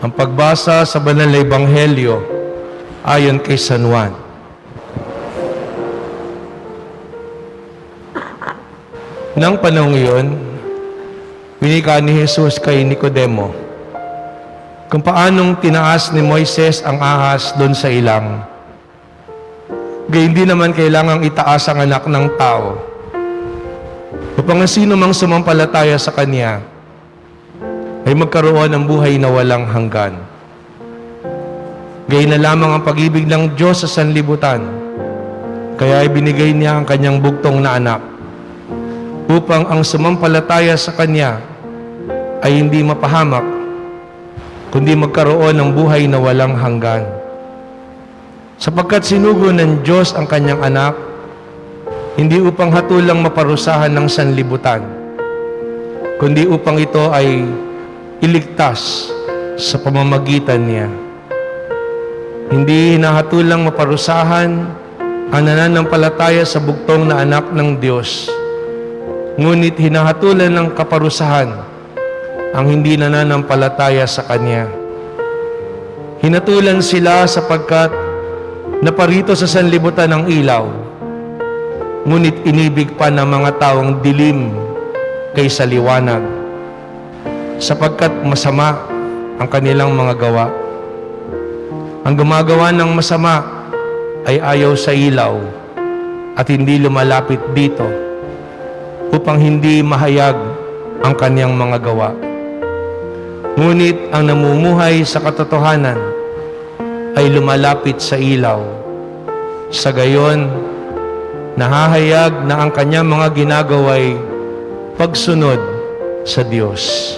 Ang pagbasa sa Banal na Ebanghelyo ayon kay San Juan. Nang panahong iyon, winika ni Jesus kay Nicodemo kung paanong tinaas ni Moises ang ahas doon sa ilang. Gayun din naman kailangang itaas ang anak ng tao upang ang sino mang sumampalataya sa Kanya ay magkaroon ng buhay na walang hanggan. Gayon na lamang ang pag-ibig ng Diyos sa sanlibutan, kaya ibinigay niya ang Kanyang bugtong na anak upang ang sumampalataya sa Kanya ay hindi mapahamak, kundi magkaroon ng buhay na walang hanggan. Sapagkat sinugo ng Diyos ang Kanyang anak, hindi upang hatulang maparusahan ng sanlibutan, kundi upang ito ay iligtas sa pamamagitan niya. Hindi hinahatulang maparusahan ang nananampalataya sa bugtong na anak ng Diyos, ngunit hinahatulan ng kaparusahan ang hindi nananampalataya sa Kanya. Hinatulan sila sapagkat naparito sa sanlibutan ng ilaw, ngunit inibig pa ng mga taong dilim kaysa liwanag, sapagkat masama ang kanilang mga gawa. Ang gumagawa ng masama ay ayaw sa ilaw at hindi lumalapit dito upang hindi mahayag ang kaniyang mga gawa. Ngunit ang namumuhay sa katotohanan ay lumalapit sa ilaw. Sa gayon, nahahayag na ang kanyang mga ginagawa'y pagsunod sa Diyos.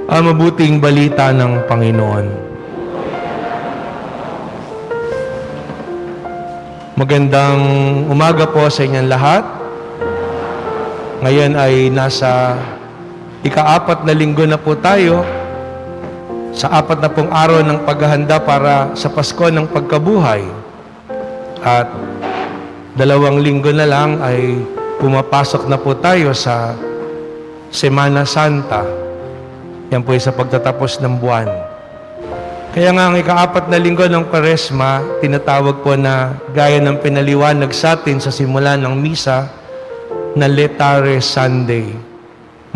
Ang mabuting balita ng Panginoon. Magandang umaga po sa inyong lahat. Ngayon ay nasa ika-4 na linggo na po tayo sa 4 na pong araw ng paghahanda para sa Pasko ng Pagkabuhay. At 2 linggo na lang ay pumapasok na po tayo sa Semana Santa. Yan po ay sa pagtatapos ng buwan. Kaya nga ang ika-4 na linggo ng Kwaresma, tinatawag po na gaya ng pinaliwanag sa atin sa simula ng misa na Laetare Sunday.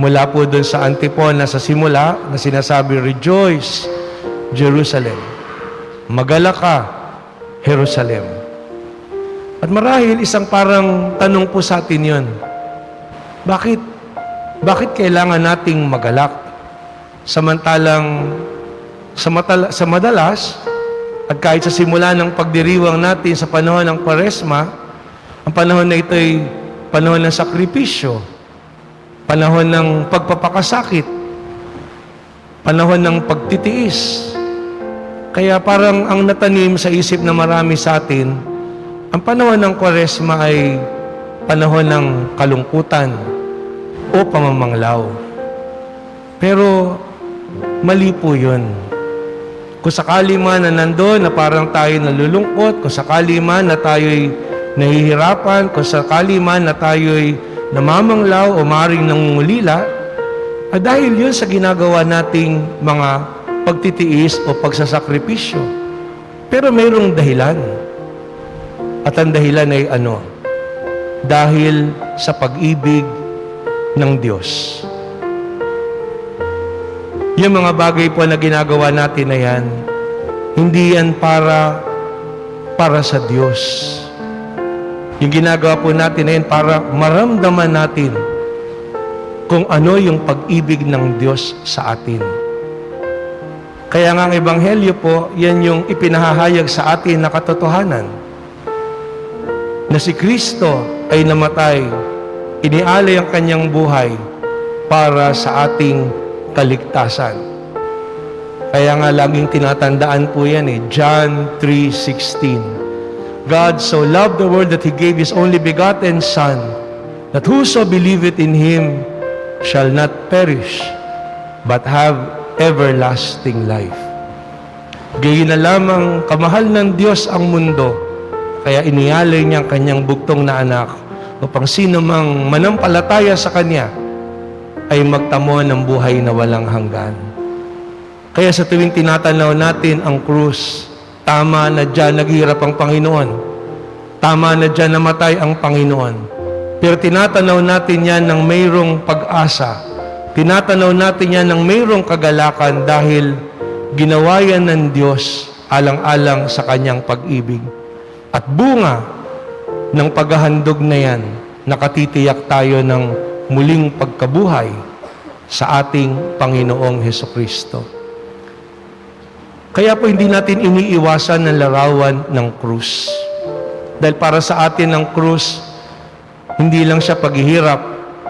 Mula po doon sa antipona sa simula na sinasabi, Rejoice, Jerusalem. Magalak ka, Jerusalem. At marahil isang parang tanong po sa atin yun. Bakit kailangan nating magalak? Samantalang sa madalas at kahit sa simula ng pagdiriwang natin sa panahon ng Kwaresma, ang panahon na ito ay panahon ng sakripisyo, panahon ng pagpapakasakit, panahon ng pagtitiis. Kaya parang ang natanim sa isip na marami sa atin, ang panahon ng Kwaresma ay panahon ng kalungkutan o pamamanglaw. Pero mali po yun. Kung sakali man na nandoon na parang tayo nalulungkot, kung sakali man na tayo'y nahihirapan, kung sakali man na tayo'y namamanglaw o maaaring nangungulila, dahil yun sa ginagawa nating mga pagtitiis o pagsasakripisyo. Pero mayroong dahilan. At ang dahilan ay ano? Dahil sa pag-ibig ng Diyos. Yung mga bagay po na ginagawa natin na yan, hindi yan para sa Diyos. Yung ginagawa po natin na yan para maramdaman natin kung ano yung pag-ibig ng Diyos sa atin. Kaya nga ang Ebanghelyo po, yan yung ipinahahayag sa atin na katotohanan. Na si Kristo ay namatay, inialay ang kanyang buhay para sa ating kaligtasan. Kaya nga laging tinatandaan po yan John 3:16. God so loved the world that He gave His only begotten Son, that whoso believeth in Him shall not perish, but have everlasting life. Gayon na lamang kamahal ng Diyos ang mundo, kaya inialay niya ang kanyang bugtong na anak, upang sino mang manampalataya sa Kanya ay magtamo ng buhay na walang hanggan. Kaya sa tuwing tinatanaw natin ang krus, tama na dyan naghihirap ang Panginoon. Tama na dyan namatay ang Panginoon. Pero tinatanaw natin yan ng mayroong pag-asa. Tinatanaw natin yan ng mayroong kagalakan dahil ginawa yan ng Diyos alang-alang sa kanyang pag-ibig. At bunga ng paghahandog na yan, nakatitiyak tayo ng muling pagkabuhay sa ating Panginoong Hesukristo. Kaya po hindi natin iniiwasan ng larawan ng krus. Dahil para sa atin ang krus, hindi lang siya paghihirap,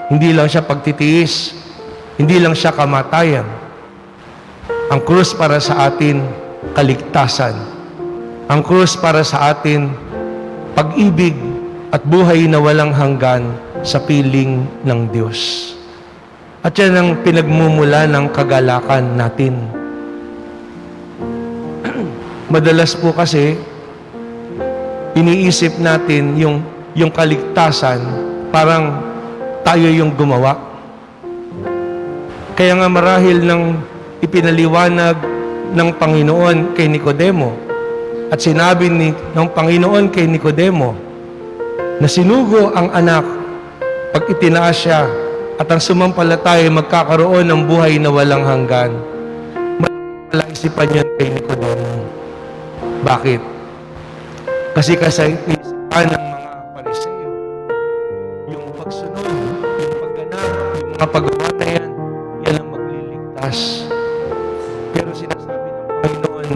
hindi lang siya pagtitiis, hindi lang siya kamatayan. Ang krus para sa atin, kaligtasan. Ang krus para sa atin, pag-ibig at buhay na walang hanggan sa piling ng Diyos. At yan ang pinagmumula ng kagalakan natin. Madalas po kasi, iniisip natin yung kaligtasan, parang tayo yung gumawa. Kaya nga marahil ng ipinaliwanag ng Panginoon kay Nicodemo, at sinabi ng Panginoon kay Nicodemo, na sinugo ang anak pag itinaas siya at ang sumampalataya magkakaroon ng buhay na walang hanggan. Malaisipan yun kay Nicodemo. Bakit? Kasi kaisipan ng mga Pariseo, yung pagsunod, yung pagganap, yung mga paggawa na yan, yan ang magliligtas. Pero sinasabi ng Panginoon,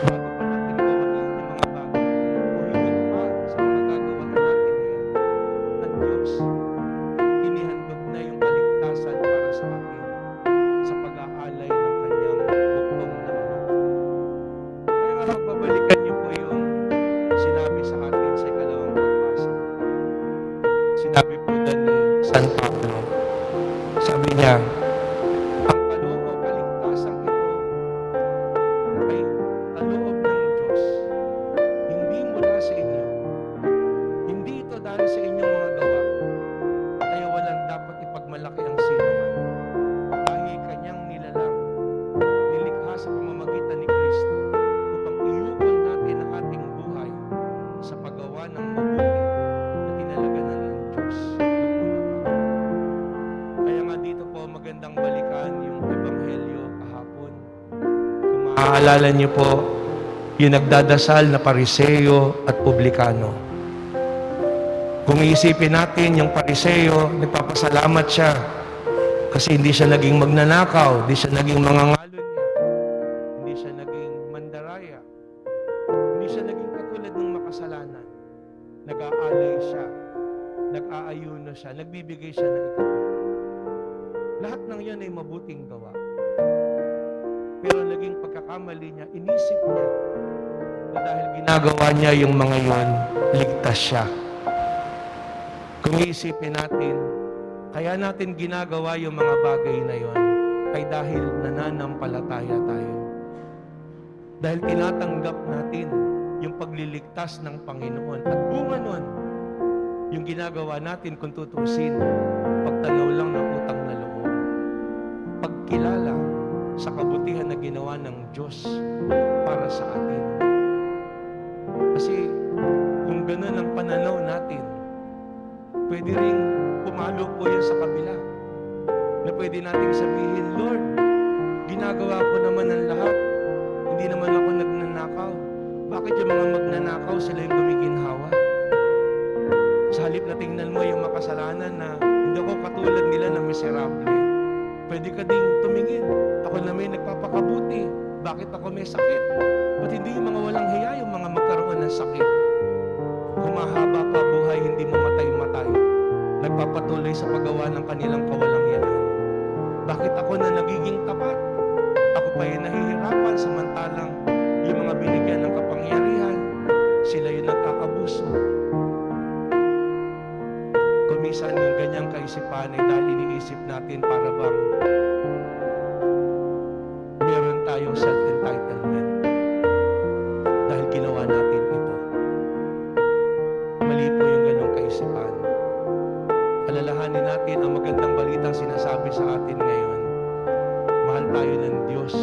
bago pa natin gawain yung mga bagay, o higit pa sa mga gagawain natin ngayon, ang Diyos, inihandog na yung kaligtasan para sa atin sa pag-aalay ng kanyang bugtong na anak. Kaya nga magbabalikan niyo po yung sinabi sa atin sa ikalawang pagbasa. Sinabi po doon ni San Pablo, sabi niya, ang kaloob o kaligtasan ito ay kaloob ng Diyos. Hindi mula sa inyo. Hindi ito dahil sa inyong mga gawa. Kaya walang dapat ipagmalaki ang sino man. Dahil kanyang nilalang, nilikha sa pamamagitan ni Kristo upang iukol natin ang ating buhay sa paggawa ng mabuti na tinalaganan ng Diyos noong una pa. Kaya nga dito po magandang balikan yung Ebanghelyo kahapon. Kung maaalala niyo po, yung nagdadasal na Pariseo at Publikano. Kung iisipin natin, yung Pariseo, nagpapasalamat siya kasi hindi siya naging magnanakaw, hindi siya naging mangangalon niya, hindi siya naging mandaraya, hindi siya naging katulad ng makasalanan. Nag-aalay siya, nag-aayuno siya, nagbibigay siya ng ikataon. Lahat ng yan ay mabuting gawa. Pero naging pagkakamali niya, inisip niya na dahil ginagawa niya yung mga yon, ligtas siya. Kung iisipin natin, kaya natin ginagawa yung mga bagay na yon ay dahil nananampalataya tayo. Dahil tinatanggap natin yung pagliligtas ng Panginoon. At bunga nun, yung ginagawa natin kung tutusin, pagtanaw lang ng utang na loob. Pagkilala sa kabutihan na ginawa ng Diyos para sa atin. Kasi kung ganun ang pananaw natin, pwede rin pumalo po yan sa kabila. Na pwede nating sabihin, Lord, ginagawa ko naman ang lahat. Hindi naman ako nagnanakaw. Bakit yung mga magnanakaw, sila yung gumiginhawa? Sa halip na tingnan mo yung makasalanan na hindi ako katulad nila na miserable. Pwede ka ding tumingin. Ako na may nagpapakabuti. Bakit ako may sakit? Ba't hindi yung mga walang hiya, yung mga magkaroon ng sakit? Humahaba pa buhay, hindi mamatay-matay. Nagpapatuloy sa paggawa ng kanilang kawalangyaan. Bakit ako na nagiging tapat? Ako pa yung nahihirapan samantalang yung mga binigyan ng kapangyarihan, sila yung nag-aabuso. Kumisan yung ganyang kaisipan ay dahil iniisip natin para bang meron tayong self-entitlement dahil ginawa natin ito. Mali po yung ganyang kaisipan. Alalahanin natin ang magandang balitang sinasabi sa atin ngayon. Mahal tayo ng Diyos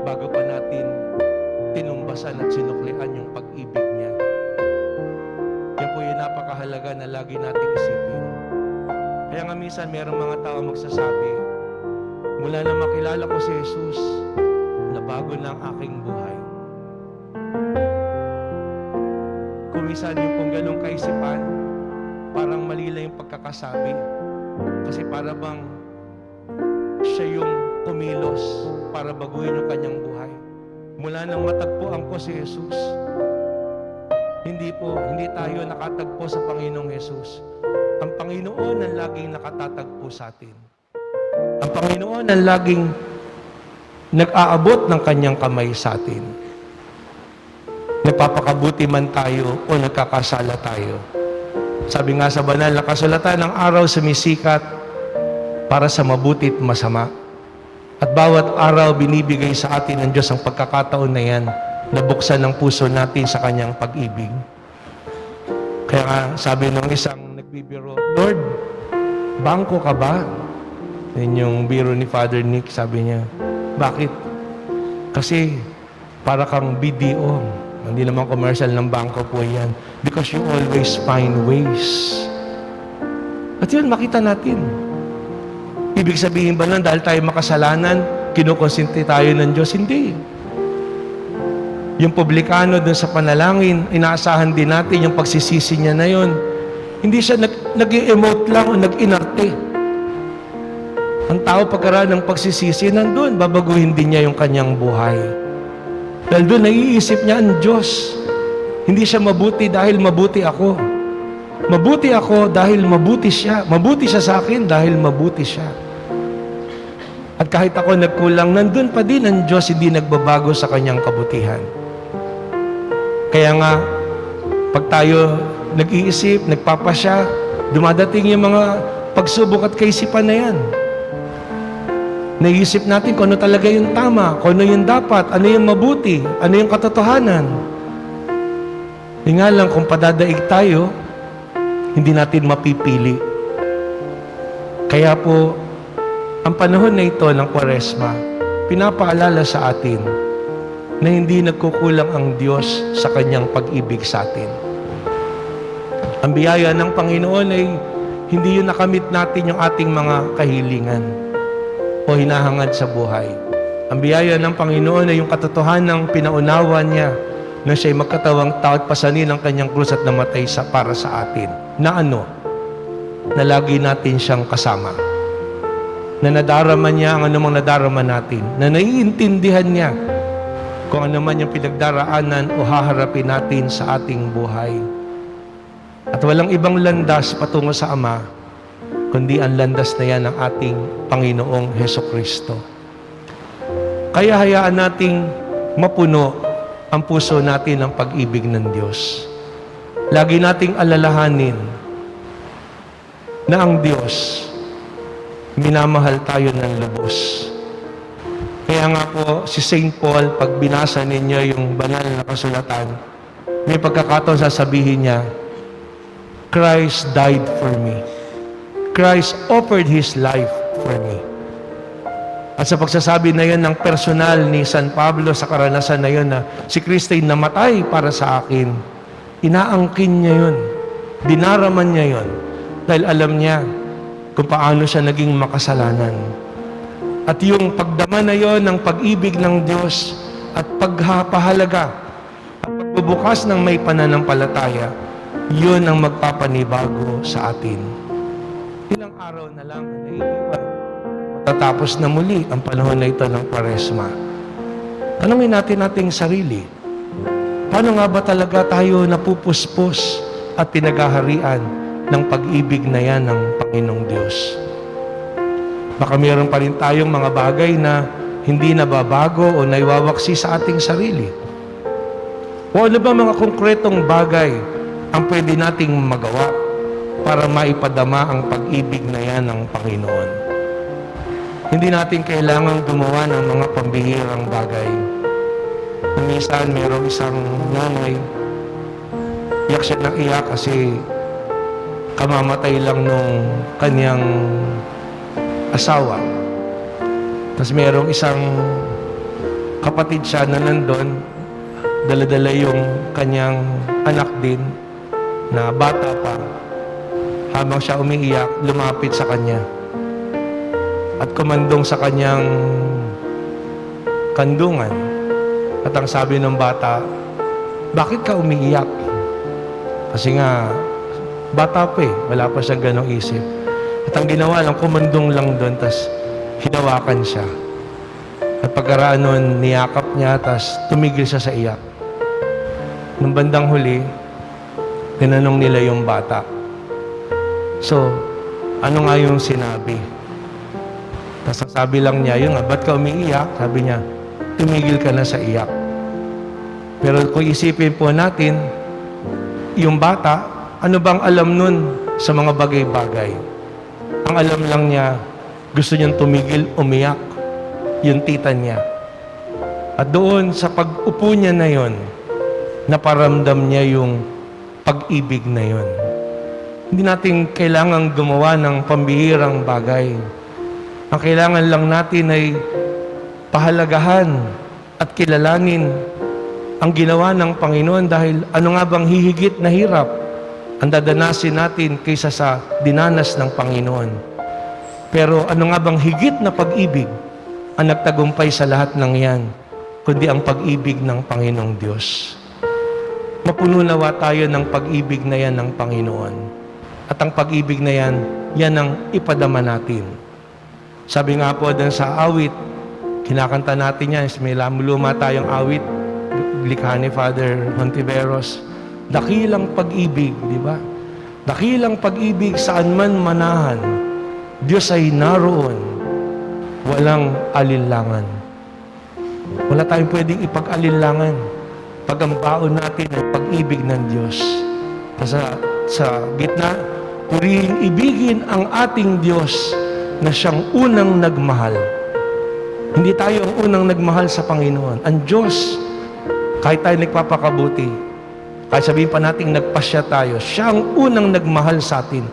bago pa natin tinumbasan at sinuklian yung pag-ibig niya. Yan po yung napakahalaga na lagi nating isipin. Kaya nga minsan mayroong mga tao magsasabi, mula na makilala ko si Jesus, nabago na ang aking buhay. Kung minsan yung pong ganong kaisipan, parang mali lang yung pagkakasabi. Kasi para bang siya yung kumilos para baguhin yung kanyang buhay. Mula nang matagpuan ko si Jesus, hindi tayo nakatagpo sa Panginoong Jesus. Ang Panginoon ang laging nakatatagpo sa atin. Ang Panginoon ang laging nag-aabot ng kanyang kamay sa atin. Nagpapakabuti man tayo o nagkakasala tayo. Sabi nga sa banal na kasulatan, ang araw sumisikat para sa mabuti at masama. At bawat araw binibigay sa atin ng Diyos ang pagkakataon na yan na buksan ang puso natin sa kanyang pag-ibig. Kaya nga, sabi nung isang nagbibiro, Lord, bangko ka ba? Yan yung biro ni Father Nick, sabi niya. Bakit? Kasi para kang BDO. Hindi naman commercial ng bangko po yan. Because you always find ways. At yun, makita natin. Ibig sabihin ba nun, dahil tayo makasalanan, kinukonsinti tayo ng Diyos? Hindi. Yung publikano dun sa panalangin, inaasahan din natin yung pagsisisi niya na yun. Hindi siya nag-emote lang o nag-inarte. Ang tao pagkaraan ng pagsisisi, nandun, babaguhin din niya yung kanyang buhay. Dahil doon, naiisip niya ang Diyos. Hindi siya mabuti dahil mabuti ako. Mabuti ako dahil mabuti siya. Mabuti siya sa akin dahil mabuti siya. At kahit ako nagkulang, nandun pa din ang Diyos, hindi nagbabago sa kanyang kabutihan. Kaya nga, pag tayo nag-iisip, nagpapasya, dumadating yung mga pagsubok at kaisipan na yan. Naisip natin kung ano talaga yung tama, kung ano yung dapat, ano yung mabuti, ano yung katotohanan. Hindi nga lang, kung padadaig tayo, hindi natin mapipili. Kaya po, ang panahon na ito ng Kwaresma, pinapaalala sa atin na hindi nagkukulang ang Diyos sa kanyang pag-ibig sa atin. Ang biyaya ng Panginoon ay hindi yun nakamit natin yung ating mga kahilingan o hinahangad sa buhay. Ang biyaya ng Panginoon ay yung katotohanan ng pinaunawa niya na siya'y magkatawang tao at pasanin ang kanyang krus at namatay para sa atin. Na ano? Na lagi natin siyang kasama. Na nadarama niya ang anumang nadarama natin. Na naiintindihan niya kung ano man yung pinagdaraanan o haharapin natin sa ating buhay. At walang ibang landas patungo sa Ama, kundi ang landas na yan ng ating Panginoong Hesukristo. Kaya hayaan nating mapuno ang puso natin ng pag-ibig ng Diyos. Lagi nating alalahanin na ang Diyos, minamahal tayo ng lubos. Kaya nga po, si St. Paul, pag binasa ninyo yung banal na kasulatan, may pagkakataon sasabihin niya, Christ died for me. Christ offered His life for me. At sa pagsasabi na yun ng personal ni San Pablo sa karanasan na yun na si Kristo ay namatay para sa akin, inaangkin niya yun. Dinaraman niya yun. Dahil alam niya kung paano siya naging makasalanan. At yung pagdama na yon ng pag-ibig ng Diyos at pagpahalaga at pagbubukas ng may pananampalataya, yun ang magpapanibago sa atin. Ilang araw na lang na naiiwan. Matatapos na muli ang panahon na ito ng Kwaresma. Tanungin natin ating sarili, paano nga ba talaga tayo napupuspos at pinaghaharian ng pag-ibig na yan ng Panginoong Diyos? Baka mayroon pa rin tayong mga bagay na hindi nababago o naiwawaksi sa ating sarili. O ano ba mga konkretong bagay ang pwede nating magawa para maipadama ang pag-ibig na yan ng Panginoon? Hindi natin kailangang gumawa ng mga pambihirang bagay. Minsan mayroong isang nanay, iyak siya ng iyak kasi kamamatay lang nung kanyang asawa. Tapos merong isang kapatid siya na nandun, dala-dala yung kanyang anak din, na bata pa. Habang siya umiiyak, lumapit sa kanya. At kumandong sa kanyang kandungan. At ang sabi ng bata, bakit ka umiiyak? Kasi nga, bata pa eh, wala pa siyang ganong isip. At ang ginawa lang, kumandong lang doon, tas hinawakan siya. At pagkaraan nun, niyakap niya, tas tumigil siya sa iyak. Nung bandang huli, tinanong nila yung bata. So, ano nga yung sinabi? Tas ang sabi lang niya, yun nga, ba't ka umiiyak? Sabi niya, tumigil ka na sa iyak. Pero kung isipin po natin, yung bata, ano bang alam nun sa mga bagay-bagay? Ang alam lang niya, gusto niyang tumigil, umiyak, yung tita niya. At doon, sa pag-upo niya na yon, naparamdam niya yung pag-ibig na yon. Hindi natin kailangang gumawa ng pambihirang bagay. Ang kailangan lang natin ay pahalagahan at kilalanin ang ginawa ng Panginoon, dahil ano nga bang hihigit na hirap ang dadanasin natin kaysa sa dinanas ng Panginoon. Pero ano nga bang higit na pag-ibig ang nagtagumpay sa lahat ng yan, kundi ang pag-ibig ng Panginoong Diyos. Mapuno nawa tayo ng pag-ibig na yan ng Panginoon. At ang pag-ibig na yan, yan ang ipadama natin. Sabi nga po din sa awit, kinakanta natin yan, may luma tayong awit, likha ni Father Hontiveros, dakilang pag-ibig, di ba? Dakilang pag-ibig saan man manahan, Diyos ay naroon, walang alinlangan. Wala tayong pwedeng ipag-alinlangan pag ang baon natin ay pag-ibig ng Diyos. Sa gitna, purihin ibigin ang ating Diyos na siyang unang nagmahal. Hindi tayo ang unang nagmahal sa Panginoon. Ang Diyos, kahit tayo nagpapakabuti, kahit sabihin pa natin nagpasya tayo, siya ang unang nagmahal sa atin.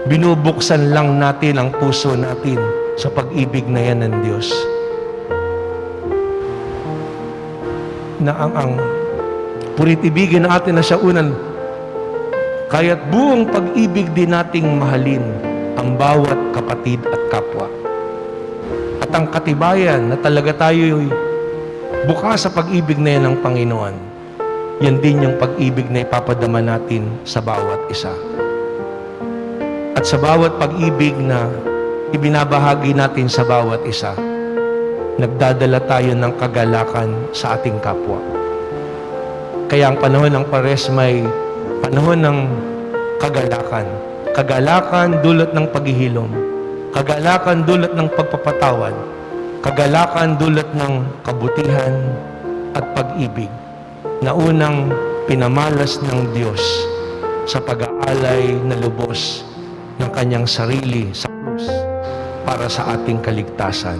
Binubuksan lang natin ang puso natin sa pag-ibig na yan ng Diyos. Na ang puritibigin natin na siya unang, kaya't buong pag-ibig din nating mahalin ang bawat kapatid at kapwa. At ang katibayan na talaga tayo'y bukas sa pag-ibig na yan ng Panginoon, yan din yung pag-ibig na ipapadama natin sa bawat isa. At sa bawat pag-ibig na ibinabahagi natin sa bawat isa, nagdadala tayo ng kagalakan sa ating kapwa. Kaya ang panahon ng Paresma ay panahon ng kagalakan. Kagalakan dulot ng paghihilom. Kagalakan dulot ng pagpapatawad. Kagalakan dulot ng kabutihan at pag-ibig na unang pinamalas ng Diyos sa pag-aalay na lubos ng kanyang sarili sa krus para sa ating kaligtasan.